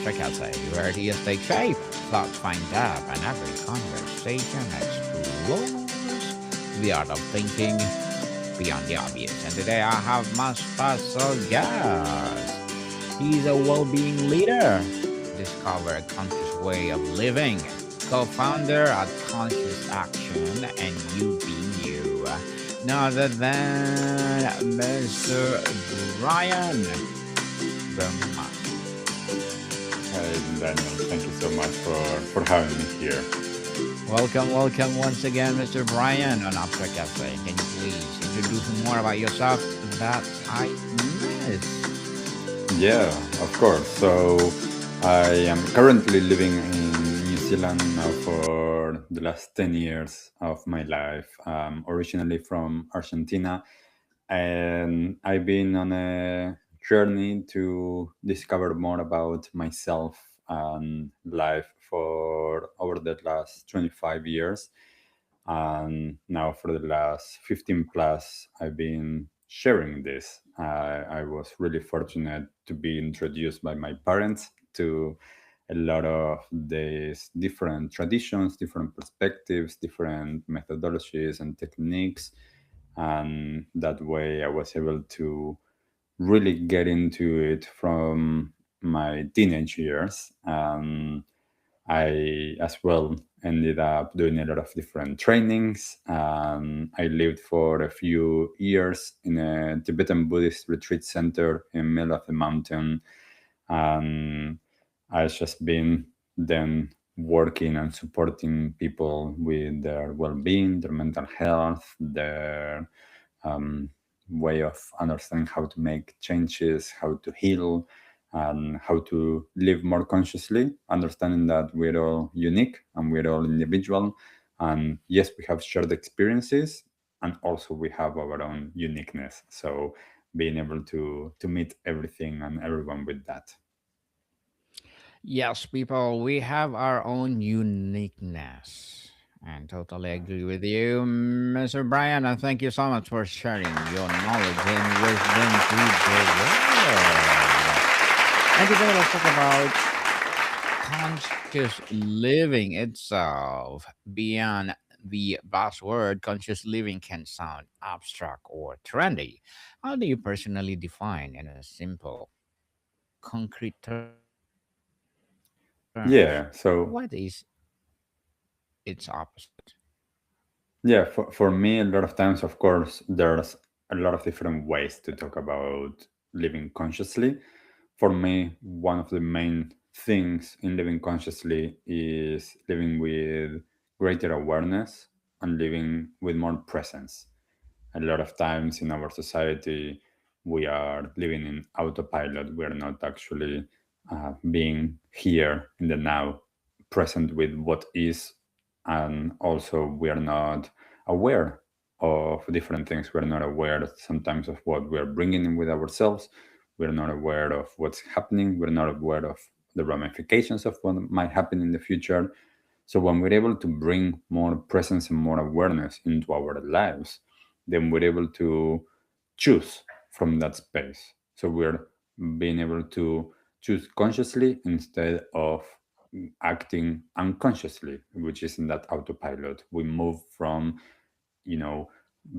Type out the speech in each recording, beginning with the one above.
Abstract Essay, where ideas take shape, thoughts find depth, and every conversation explores the art of thinking beyond the obvious. And today I have my special guest. He's a well-being leader, discover a conscious way of living, co-founder at Conscious Action, and You Be You. None other than Mr. Brian Berneman. Hi, Daniel. Thank you so much for having me here. Welcome once again, Mr. Brian on Abstract Cafe. Can you please introduce more about yourself that I missed? Yeah, of course. So I am currently living in New Zealand now for the last 10 years of my life. Originally from Argentina, and I've been on a journey to discover more about myself and life for over the last 25 years. And now for the last 15 plus, I've been sharing this. I was really fortunate to be introduced by my parents to a lot of these different traditions, different perspectives, different methodologies and techniques. And that way I was able to really get into it from my teenage years. I as well ended up doing a lot of different trainings. I lived for a few years in a Tibetan Buddhist retreat center in the middle of the mountain. And I've just been then working and supporting people with their well-being, their mental health, their um, way of understanding how to make changes, how to heal, and how to live more consciously, understanding that we're all unique and we're all individual. And yes, we have shared experiences, and also we have our own uniqueness. So being able to meet everything and everyone with that. Yes, people, we have our own uniqueness. And totally agree with you, Mr. Brian. And thank you so much for sharing your knowledge and wisdom to the world. And today let's talk about conscious living itself. Beyond the buzzword, conscious living can sound abstract or trendy. How do you personally define in a simple, concrete terms? What is Yeah. So its opposite? yeah, for me, a lot of times, of course, there's a lot of different ways to talk about living consciously. For me, one of the main things in living consciously is living with greater awareness and living with more presence. A lot of times in our society, we are living in autopilot. We are not actually being here in the now, present with what is. And also, we are not aware of different things. We're not aware sometimes of what we're bringing in with ourselves. We're not aware of what's happening. We're not aware of the ramifications of what might happen in the future. So when we're able to bring more presence and more awareness into our lives, then we're able to choose from that space. So we're being able to choose consciously instead of acting unconsciously, which is in that autopilot. We move from, you know,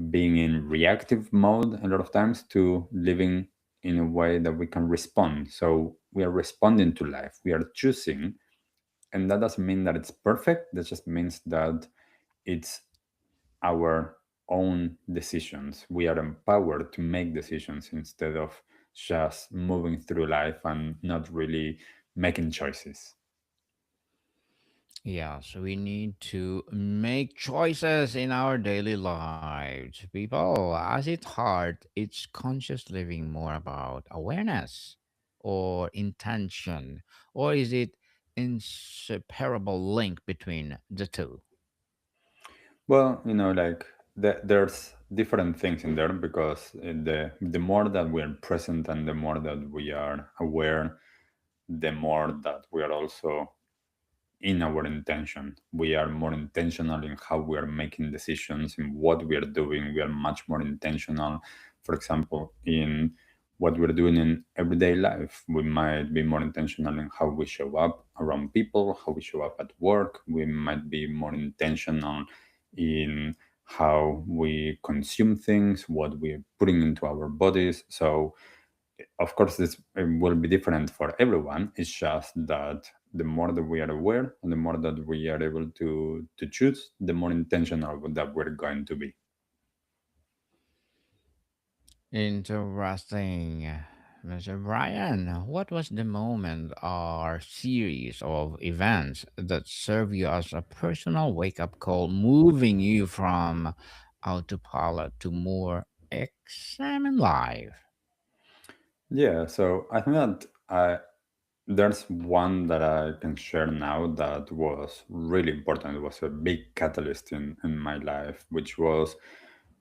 being in reactive mode a lot of times to living in a way that we can respond. So we are responding to life. We are choosing, and that doesn't mean that it's perfect. That just means that it's our own decisions. We are empowered to make decisions instead of just moving through life and not really making choices. Yeah, so we need to make choices in our daily lives. People, as it hard, it's conscious living more about awareness or intention, or is it inseparable link between the two? Well, like there's different things in there because the more that we are present and the more that we are aware, the more that we are also in our intention. We are more intentional in how we are making decisions, in what we are doing. We are much more intentional, for example, in what we're doing in everyday life. We might be more intentional in how we show up around people, how we show up at work. We might be more intentional in how we consume things, what we're putting into our bodies. So, of course, this will be different for everyone. It's just that the more that we are aware and the more that we are able to choose, the more intentional that we're going to be. Interesting. Mr. Brian, what was the moment or series of events that serve you as a personal wake up call, moving you from autopilot to more examine life? Yeah, so I think that there's one that I can share now that was really important. It was a big catalyst in my life, which was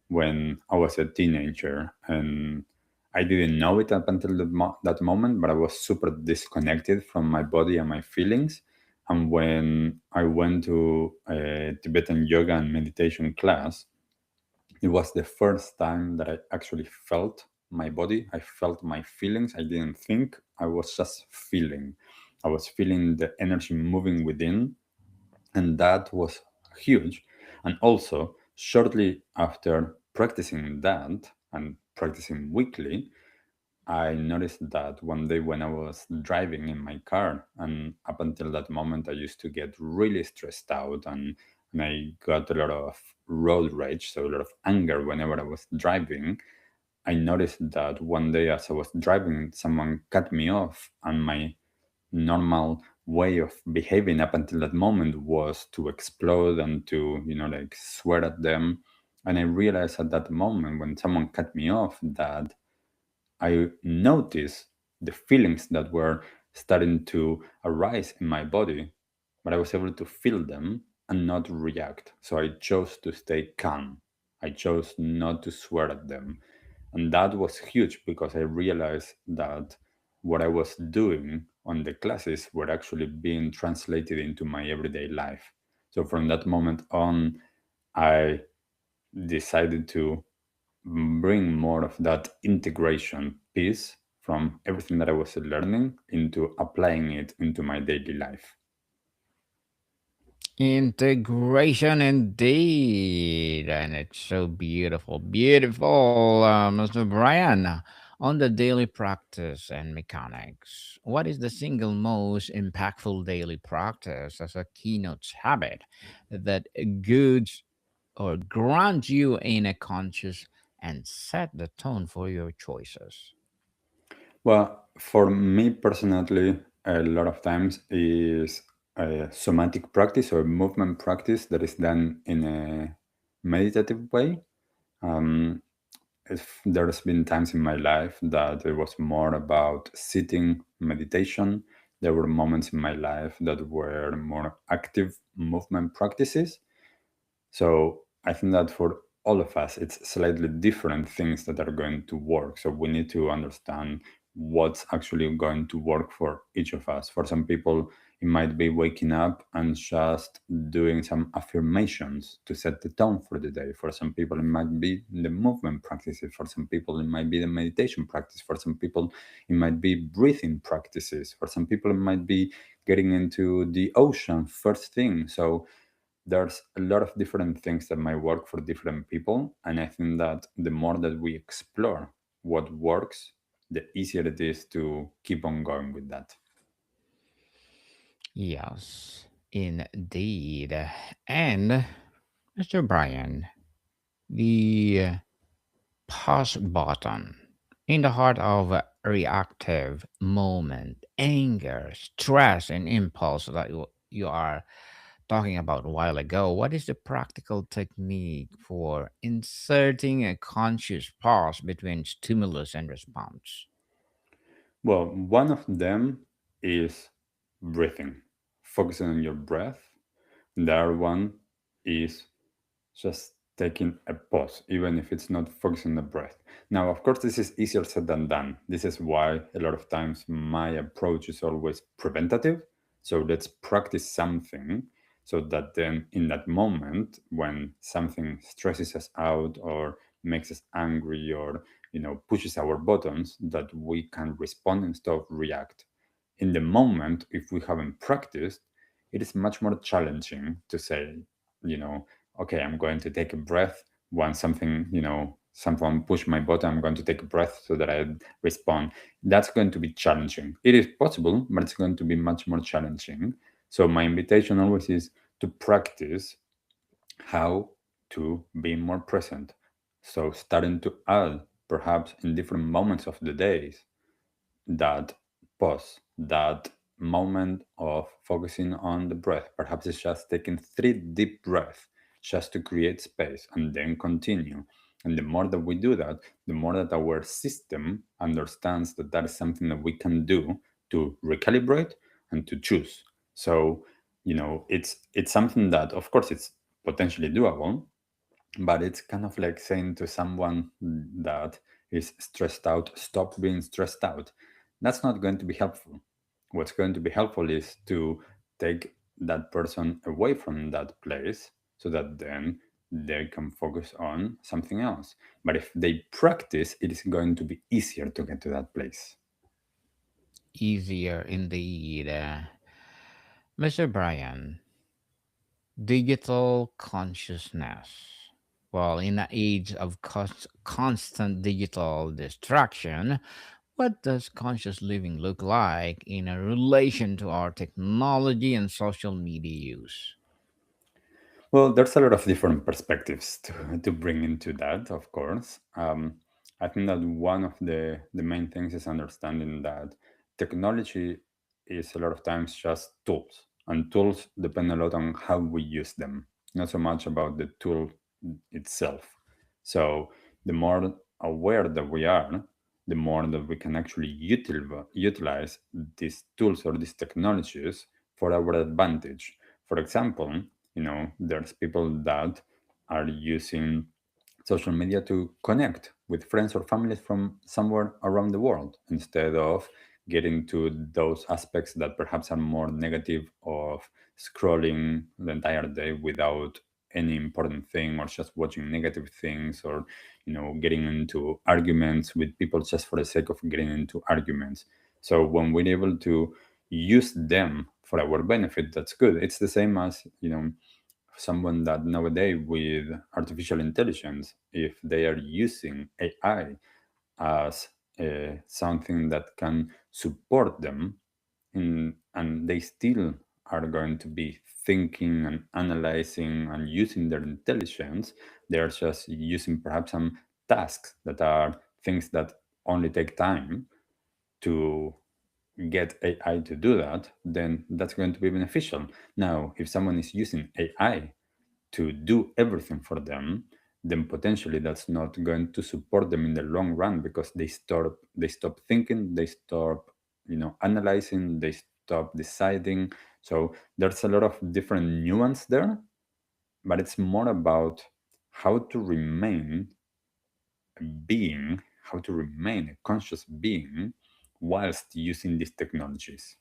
when I was a teenager. And I didn't know it up until that moment, but I was super disconnected from my body and my feelings. And when I went to a Tibetan yoga and meditation class, it was the first time that I actually felt my body. I felt my feelings. I didn't think, I was just feeling. I was feeling the energy moving within, and that was huge. And also, shortly after practicing that and practicing weekly, I noticed that one day when I was driving in my car, and up until that moment, I used to get really stressed out, and I got a lot of road rage, so a lot of anger whenever I was driving. I noticed that one day as I was driving, someone cut me off, and my normal way of behaving up until that moment was to explode and to, like swear at them. And I realized at that moment when someone cut me off that I noticed the feelings that were starting to arise in my body, but I was able to feel them and not react. So I chose to stay calm. I chose not to swear at them. And that was huge because I realized that what I was doing on the classes were actually being translated into my everyday life. So from that moment on, I decided to bring more of that integration piece from everything that I was learning into applying it into my daily life. Integration indeed. And it's so beautiful. Beautiful, Mr. Brian. On the daily practice and mechanics, what is the single most impactful daily practice as a keynote habit that goods or grounds you in a conscious and set the tone for your choices? Well, for me personally, a lot of times is a somatic practice or movement practice that is done in a meditative way. Um, if there's been times in my life that it was more about sitting meditation. There were moments in my life that were more active movement practices. So I think that for all of us, it's slightly different things that are going to work. So we need to understand what's actually going to work for each of us. For some people, it might be waking up and just doing some affirmations to set the tone for the day. For some people, it might be the movement practices. For some people, it might be the meditation practice. For some people, it might be breathing practices. For some people, it might be getting into the ocean first thing. So there's a lot of different things that might work for different people. And I think that the more that we explore what works, the easier it is to keep on going with that. Yes, indeed. And Mr. Brian, the pause button in the heart of a reactive moment, anger, stress, and impulse that you are talking about a while ago. What is the practical technique for inserting a conscious pause between stimulus and response? Well, one of them is breathing, focusing on your breath. The other one is just taking a pause, even if it's not focusing on the breath. Now, of course, this is easier said than done. This is why a lot of times my approach is always preventative. So let's practice something so that then in that moment when something stresses us out or makes us angry or pushes our buttons that we can respond instead of react. In the moment, if we haven't practiced, it is much more challenging to say, you know okay, I'm going to take a breath when someone push my button. I'm going to take a breath so that I respond. That's going to be challenging. It is possible, but it's going to be much more challenging. So my invitation always is to practice how to be more present. So starting to add, perhaps in different moments of the days, that pause, that moment of focusing on the breath. Perhaps it's just taking 3 deep breaths just to create space and then continue. And the more that we do that, the more that our system understands that that is something that we can do to recalibrate and to choose. So, it's something that, of course, it's potentially doable, but it's kind of like saying to someone that is stressed out, stop being stressed out. That's not going to be helpful. What's going to be helpful is to take that person away from that place so that then they can focus on something else. But if they practice, it is going to be easier to get to that place. Easier indeed. Mr. Brian, digital consciousness. Well, in an age of constant digital distraction, what does conscious living look like in a relation to our technology and social media use? Well, there's a lot of different perspectives to bring into that, of course. I think that one of the main things is understanding that technology is a lot of times just tools, and tools depend a lot on how we use them, not so much about the tool itself. So, the more aware that we are, the more that we can actually utilize these tools or these technologies for our advantage. For example, there's people that are using social media to connect with friends or families from somewhere around the world instead of getting to those aspects that perhaps are more negative, of scrolling the entire day without any important thing, or just watching negative things, or getting into arguments with people just for the sake of getting into arguments. So when we're able to use them for our benefit, that's good. It's the same as someone that nowadays with artificial intelligence, if they are using AI as something that can support them and they still are going to be thinking and analyzing and using their intelligence, they're just using perhaps some tasks that are things that only take time to get AI to do that, then that's going to be beneficial. Now, if someone is using AI to do everything for them, then potentially that's not going to support them in the long run, because they stop thinking, they stop analyzing, they stop deciding. So there's a lot of different nuance there, but it's more about how to remain a being, how to remain a conscious being whilst using these technologies.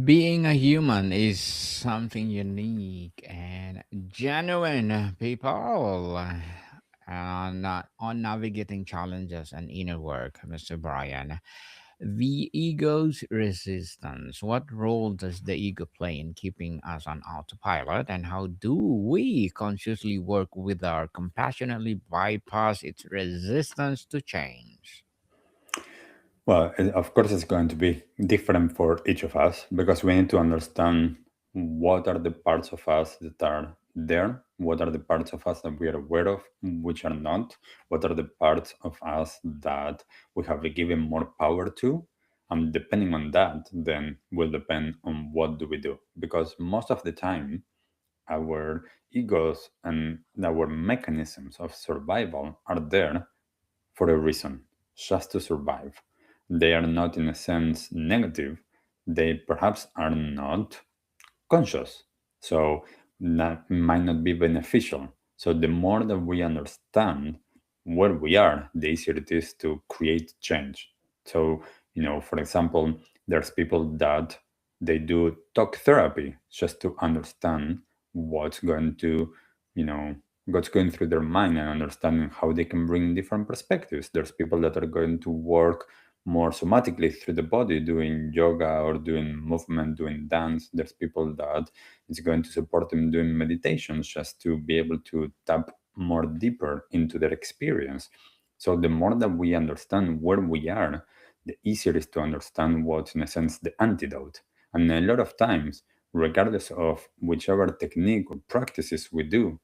Being a human is something unique and genuine, people. Not on navigating challenges and inner work, Mr. Brian. The ego's resistance. What role does the ego play in keeping us on autopilot, and how do we consciously work with our compassionately bypass its resistance to change? Well, of course, it's going to be different for each of us, because we need to understand what are the parts of us that are there, what are the parts of us that we are aware of, which are not, what are the parts of us that we have given more power to. And depending on that, then will depend on what do we do. Because most of the time, our egos and our mechanisms of survival are there for a reason, just to survive. They are not, in a sense, negative. They perhaps are not conscious. So that might not be beneficial. So the more that we understand where we are, the easier it is to create change. So, for example, there's people that they do talk therapy just to understand what's going to, you know, what's going through their mind and understanding how they can bring different perspectives. There's people that are going to work more somatically through the body, doing yoga or doing movement, doing dance. There's people that it's going to support them doing meditations just to be able to tap more deeper into their experience. So the more that we understand where we are, the easier it is to understand what's in a sense the antidote. And a lot of times, regardless of whichever technique or practices we do,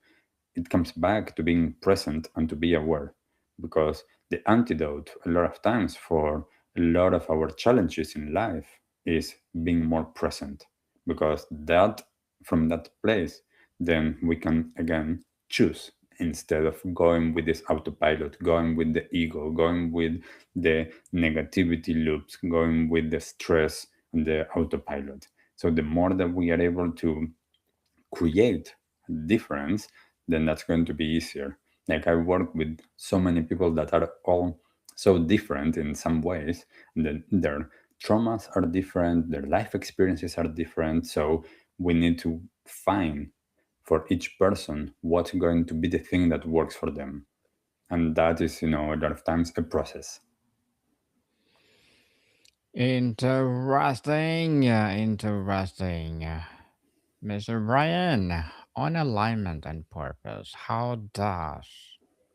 it comes back to being present and to be aware, because the antidote a lot of times for a lot of our challenges in life is being more present, because that from that place then we can again choose, instead of going with this autopilot, going with the ego, going with the negativity loops, going with the stress and the autopilot. So the more that we are able to create a difference, then that's going to be easier. Like I work with so many people that are all so different in some ways, and then their traumas are different, their life experiences are different. So we need to find for each person what's going to be the thing that works for them. And that is, a lot of times a process. Interesting. Interesting. Mr. Brian, on alignment and purpose, how does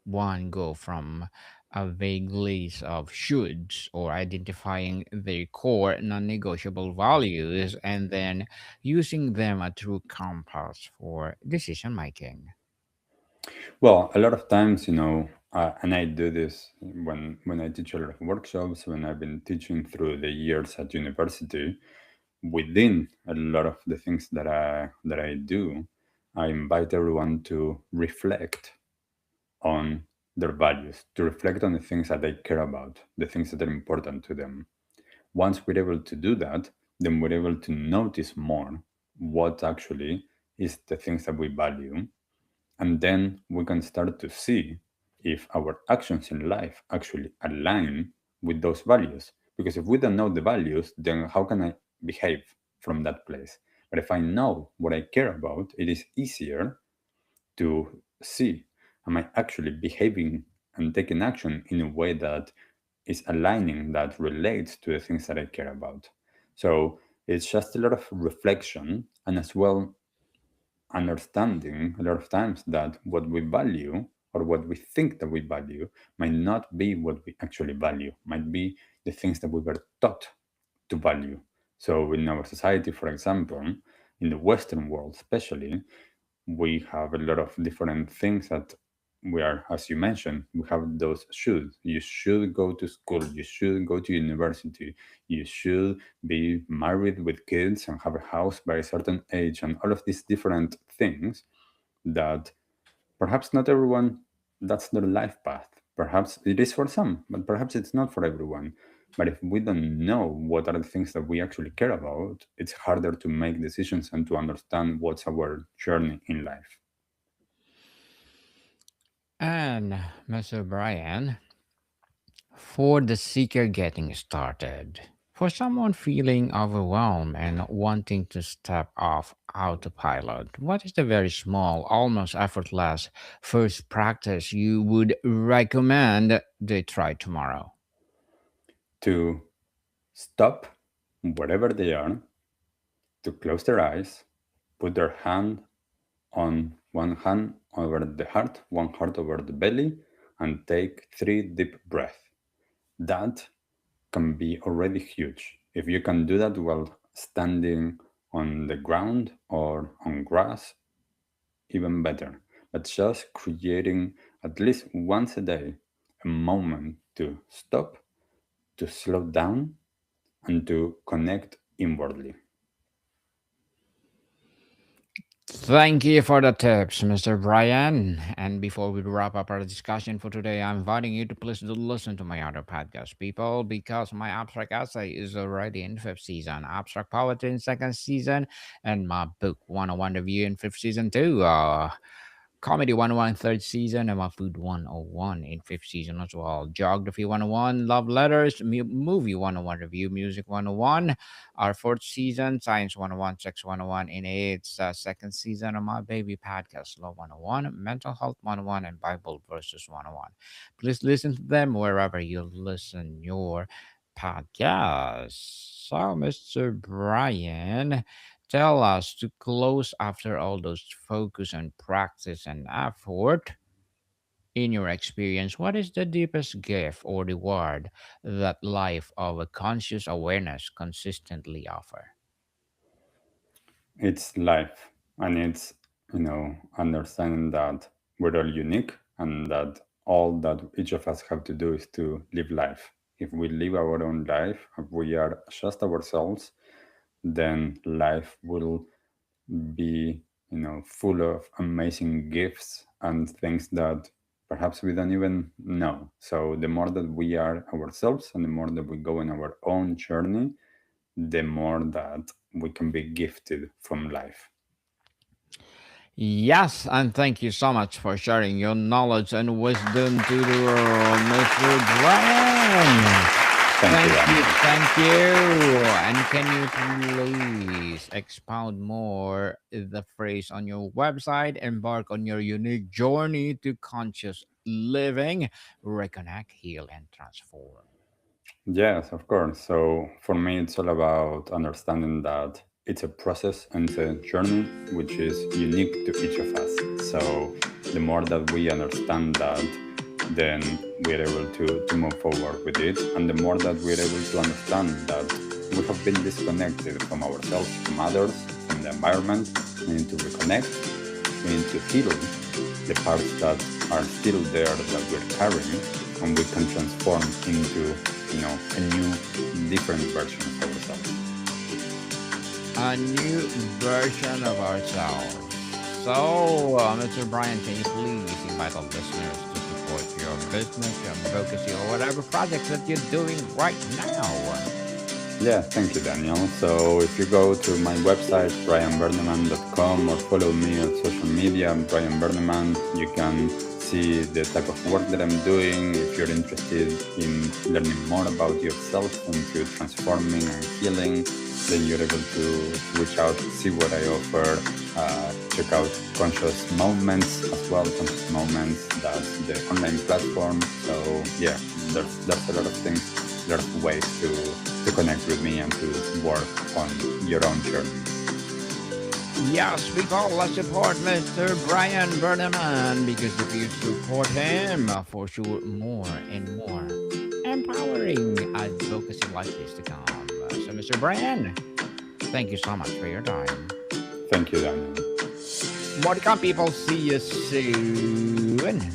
one go from a vague list of shoulds or identifying their core non negotiable values and then using them a true compass for decision making? Well, a lot of times, and I do this when I teach a lot of workshops, when I've been teaching through the years at university. Within a lot of the things that I do, I invite everyone to reflect on their values, to reflect on the things that they care about, the things that are important to them. Once we're able to do that, then we're able to notice more what actually is the things that we value, and then we can start to see if our actions in life actually align with those values. Because if we don't know the values, then how can I behave from that place? But if I know what I care about, it is easier to see, am I actually behaving and taking action in a way that is aligning, that relates to the things that I care about. So it's just a lot of reflection, and as well understanding a lot of times that what we value or what we think that we value might not be what we actually value, might be the things that we were taught to value. So, in our society, for example, in the Western world especially, we have a lot of different things that we are, as you mentioned, we have those should. You should go to school, you should go to university, you should be married with kids and have a house by a certain age, and all of these different things that perhaps not everyone, that's their life path. Perhaps it is for some, but perhaps it's not for everyone. But if we don't know what are the things that we actually care about, it's harder to make decisions and to understand what's our journey in life. And Mr. Brian, for the seeker getting started, for someone feeling overwhelmed and wanting to step off autopilot, what is the very small, almost effortless first practice you would recommend they try tomorrow? To stop wherever they are, to close their eyes, put their hand on one hand over the heart, one heart over the belly, and take 3 deep breaths. That can be already huge. If you can do that while standing on the ground or on grass, even better. But just creating at least once a day a moment to stop, to slow down, and to connect inwardly. Thank you for the tips, Mr. Brian. And before we wrap up our discussion for today, I'm inviting you to please do listen to my other podcast, people, because my abstract essay is already in fifth season, abstract poetry in second season, and my book 101 review in fifth season too. Comedy 101 third season, and my Food 101 in fifth season as well. Geography 101, Love Letters, Movie 101 Review, Music 101, our fourth season, Science 101, Sex 101 in its second season of my baby podcast, Law 101, Mental Health 101, and Bible Verses 101. Please listen to them wherever you listen your podcast. So, Mr. Brian, tell us to close after all those focus and practice and effort. In your experience, what is the deepest gift or reward that life of a conscious awareness consistently offer? It's life, and it's, understanding that we're all unique and that all that each of us have to do is to live life. If we live our own life, if we are just ourselves, then life will be, full of amazing gifts and things that perhaps we don't even know. So the more that we are ourselves and the more that we go on our own journey, the more that we can be gifted from life. Yes, and thank you so much for sharing your knowledge and wisdom to the world, Mr. Brian. Thank you, Thank you, Daniel. thank you. And can you please expound more the phrase on your website? Embark on your unique journey to conscious living, reconnect, heal, and transform. Yes, of course. So for me, it's all about understanding that it's a process and it's a journey which is unique to each of us. So the more that we understand that, then we're able to move forward with it. And the more that we're able to understand that we have been disconnected from ourselves, from others, from the environment, we need to reconnect, we need to heal the parts that are still there that we're carrying, and we can transform into, a new, different version of ourselves. A new version of ourselves. So, Mr. Brian, can you please invite our listeners to support your business, your advocacy, or whatever projects that you're doing right now? Yeah, thank you, Daniel. So if you go to my website, brianberneman.com, or follow me on social media, Brian Berneman, you can see the type of work that I'm doing. If you're interested in learning more about yourself and to transforming and healing, then you're able to reach out, see what I offer, check out Conscious Moments as well. Conscious Moments, that's the online platform. So yeah, there's a lot of things, there's ways to connect with me and to work on your own journey. Yes, we call let's support Mr. Brian Berneman because if you support him, for sure, more and more empowering advocacy like this to come. So, Mr. Brian, thank you so much for your time. Thank you, Daniel. More to come, people. See you soon.